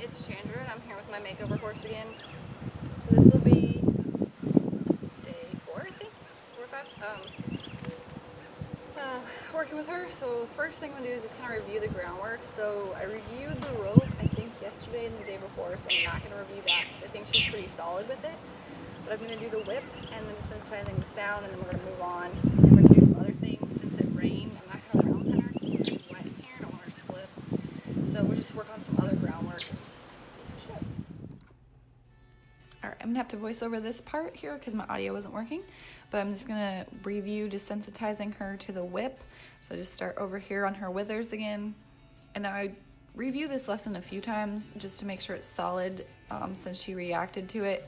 it's Chandra and I'm here with my makeover horse again. So this will be day 4, I think, 4 or 5. Working with her. So first thing I'm going to do is just kind of review the groundwork. So I reviewed the rope, I think yesterday and the day before, so I'm not going to review that because I think she's pretty solid with it. But I'm going to do the whip and then desensitizing the sound, and then we're going to move on. And we're going to do some other things. Since it rained, I'm not going to ground pen her because it's pretty wet in here. I don't want her to slip. So we'll just work on some other groundwork. Alright, I'm going to have to voice over this part here because my audio wasn't working. But I'm just going to review desensitizing her to the whip. So just start over here on her withers again. And now I review this lesson a few times just to make sure it's solid since she reacted to it.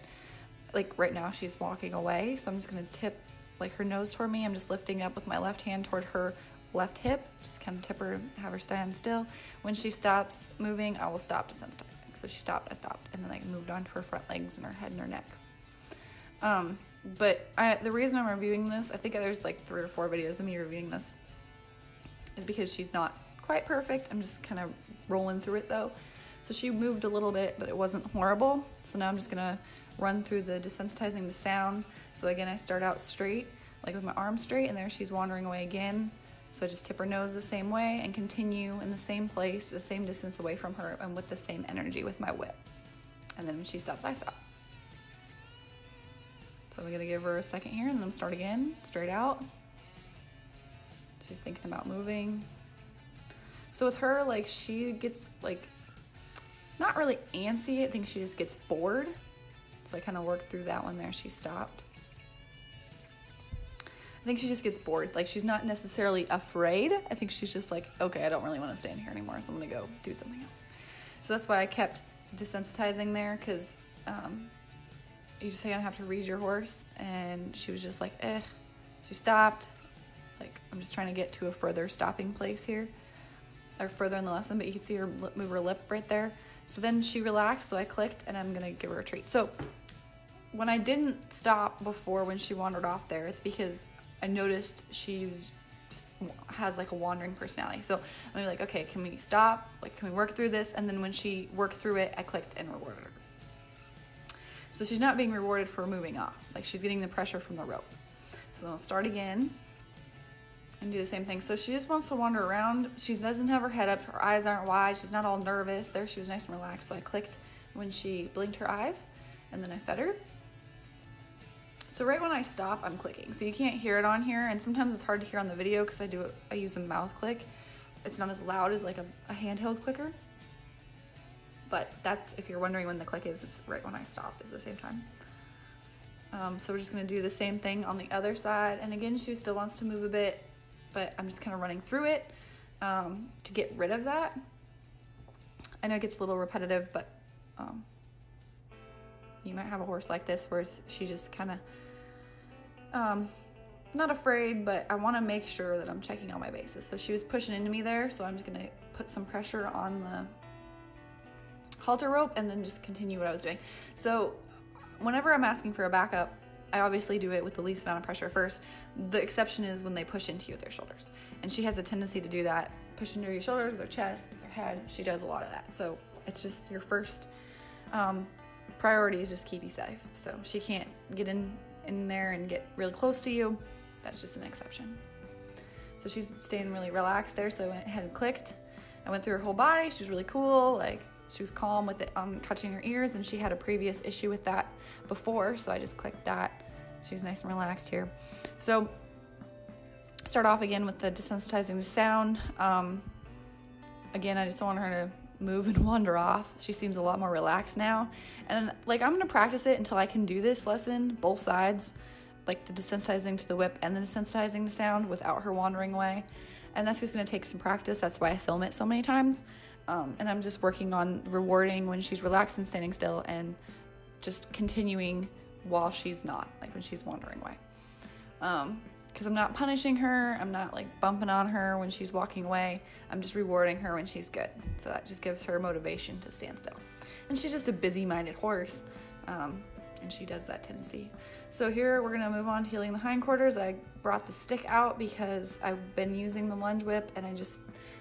Like right now she's walking away, so I'm just going to tip like her nose toward me. I'm just lifting up with my left hand toward her left hip, just kind of tip her, have her stand still. When she stops moving, I will stop desensitizing. So she stopped, I stopped, and then I moved on to her front legs and her head and her neck. But the reason I'm reviewing this, I think there's like 3 or 4 videos of me reviewing this, is because she's not quite perfect. I'm just kind of rolling through it though. So she moved a little bit, but it wasn't horrible. So now I'm just gonna run through the desensitizing the sound. So again, I start out straight, like with my arm straight, and there she's wandering away again. So I just tip her nose the same way and continue in the same place, the same distance away from her, and with the same energy with my whip. And then when she stops, I stop. So I'm gonna give her a second here, and then start again, straight out. She's thinking about moving. So with her, like, she gets like, not really antsy, I think she just gets bored. So I kind of worked through that one there, she stopped. I think she just gets bored. Like, she's not necessarily afraid. I think she's just like, okay, I don't really want to stand here anymore, so I'm gonna go do something else. So that's why I kept desensitizing there, because you just kind of have to read your horse. And she was just like, eh. She stopped. Like, I'm just trying to get to a further stopping place here, or further in the lesson, but you can see her move her lip right there. So then she relaxed, so I clicked, and I'm gonna give her a treat. So when I didn't stop before when she wandered off there, it's because I noticed she was just has like a wandering personality. So I'm gonna be like, okay, can we stop? Like, can we work through this? And then when she worked through it, I clicked and rewarded her. So she's not being rewarded for moving off. Like, she's getting the pressure from the rope. So I'll start again and do the same thing. So she just wants to wander around. She doesn't have her head up. Her eyes aren't wide. She's not all nervous. There, she was nice and relaxed. So I clicked when she blinked her eyes, and then I fed her. So right when I stop, I'm clicking. So you can't hear it on here, and sometimes it's hard to hear on the video because I use a mouth click. It's not as loud as like a handheld clicker. But that's, if you're wondering when the click is, it's right when I stop, is the same time. So we're just gonna do the same thing on the other side. And again, she still wants to move a bit, but I'm just kind of running through it to get rid of that. I know it gets a little repetitive, but you might have a horse like this where she just kind of, not afraid, but I want to make sure that I'm checking all my bases. So she was pushing into me there, so I'm just gonna put some pressure on the halter rope and then just continue what I was doing. So whenever I'm asking for a backup, I obviously do it with the least amount of pressure first. The exception is when they push into you with their shoulders. And she has a tendency to do that, push into your shoulders, with her chest, with her head. She does a lot of that. So it's just your first priority is just keep you safe. So she can't get in there and get really close to you. That's just an exception. So she's staying really relaxed there. So I went ahead and clicked. I went through her whole body. She was really cool. Like, she was calm with it touching her ears, and she had a previous issue with that before, so I just clicked that. She's nice and relaxed here. So start off again with the desensitizing the sound. Again, I just don't want her to move and wander off. She seems a lot more relaxed now, and like, I'm gonna practice it until I can do this lesson both sides, like the desensitizing to the whip and the desensitizing the sound without her wandering away. And that's just gonna take some practice. That's why I film it so many times. And I'm just working on rewarding when she's relaxed and standing still, and just continuing while she's not, like when she's wandering away. Because I'm not punishing her, I'm not like bumping on her when she's walking away, I'm just rewarding her when she's good. So that just gives her motivation to stand still. And she's just a busy-minded horse, and she does that tendency. So here we're gonna move on to healing the hindquarters. I brought the stick out because I've been using the lunge whip, and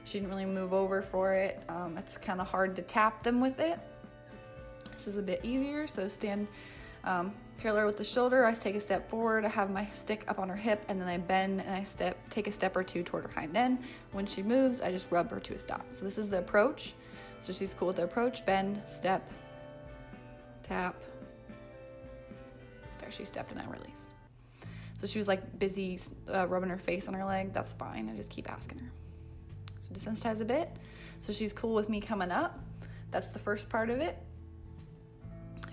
she didn't really move over for it. It's kind of hard to tap them with it. This is a bit easier, so stand parallel with the shoulder. I take a step forward, I have my stick up on her hip, and then I bend and I take a step or two toward her hind end. When she moves, I just rub her to a stop. So this is the approach. So she's cool with the approach, bend, step, tap. There, she stepped and I released. So she was like busy rubbing her face on her leg. That's fine, I just keep asking her. So desensitize a bit. So she's cool with me coming up. That's the first part of it.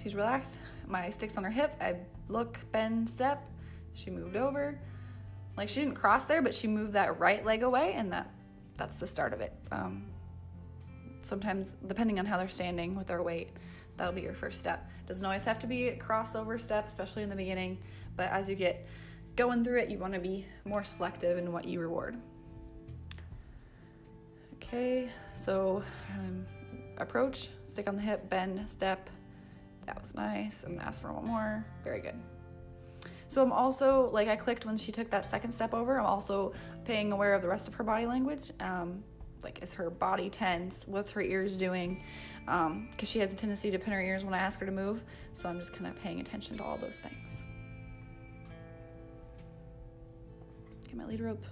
She's relaxed. My stick's on her hip. I look, bend, step. She moved over. Like, she didn't cross there, but she moved that right leg away, and that's the start of it. Sometimes, depending on how they're standing with their weight, that'll be your first step. Doesn't always have to be a crossover step, especially in the beginning, but as you get going through it, you want to be more selective in what you reward. Okay, so approach, stick on the hip, bend, step. That was nice. I'm gonna ask for one more. Very good. So I'm also, like I clicked when she took that second step over, I'm also paying aware of the rest of her body language. Like, is her body tense? What's her ears doing? Because she has a tendency to pin her ears when I ask her to move. So I'm just kind of paying attention to all those things. Get my lead rope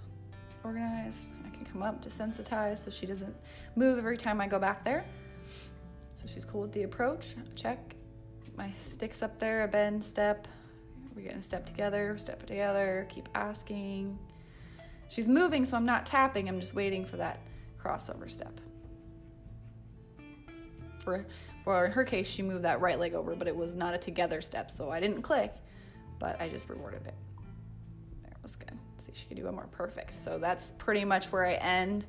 organized. I can come up, desensitize, so she doesn't move every time I go back there. So she's cool with the approach. Check. My stick's up there, a bend, step. We're getting a step together, keep asking. She's moving, so I'm not tapping, I'm just waiting for that crossover step. Or in her case, she moved that right leg over, but it was not a together step, so I didn't click, but I just rewarded it. There, it was good. Let's see, she could do one more. Perfect. So that's pretty much where I end.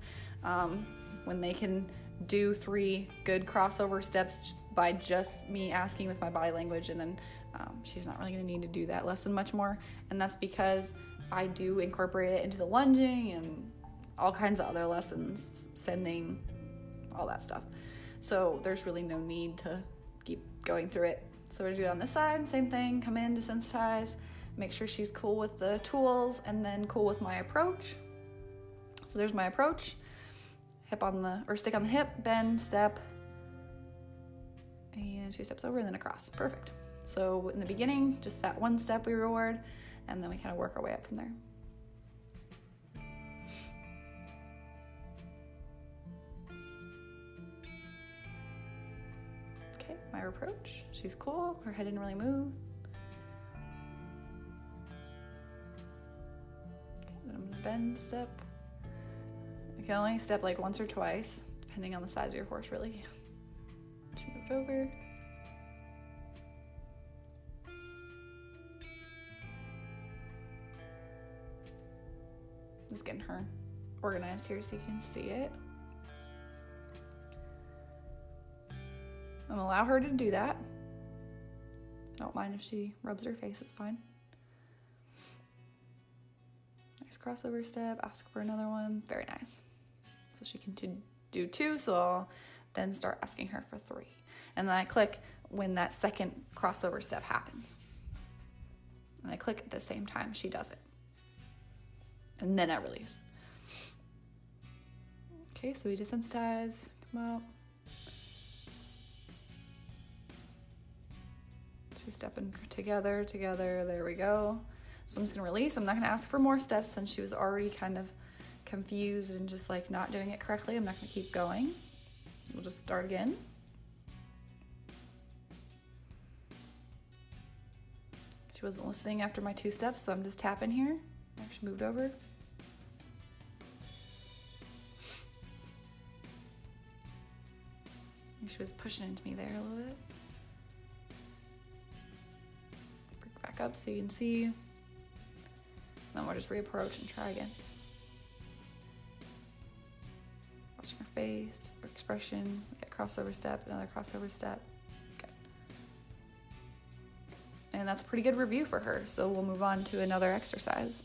When they can do 3 good crossover steps by just me asking with my body language, and then she's not really going to need to do that lesson much more, and that's because I do incorporate it into the lunging and all kinds of other lessons, sending, all that stuff. So there's really no need to keep going through it. So we're gonna do it on this side, same thing, come in, desensitize, make sure she's cool with the tools, and then cool with my approach. So there's my approach. Stick on the hip, bend, step, and she steps over and then across. Perfect. So in the beginning, just that one step we reward, and then we kind of work our way up from there. Okay, my approach. She's cool. Her head didn't really move. Okay, then I'm gonna bend, step. I can only step like once or twice, depending on the size of your horse, really. She moved over. Just getting her organized here so you can see it. I'm gonna allow her to do that. I don't mind if she rubs her face, it's fine. Nice crossover step, ask for another one, very nice. So she can do 2, so I'll then start asking her for 3. And then I click when that second crossover step happens. And I click at the same time she does it. And then I release. Okay, so we desensitize, come up. She's stepping together, there we go. So I'm just gonna release. I'm not gonna ask for more steps since she was already kind of confused and just like not doing it correctly. I'm not gonna keep going. We'll just start again. She wasn't listening after my 2 steps, so I'm just tapping here. She moved over. She was pushing into me there a little bit. Bring it back up so you can see. Then we'll just reapproach and try again. Watching her face, her expression. We get crossover step, another crossover step. Okay. And that's a pretty good review for her. So we'll move on to another exercise.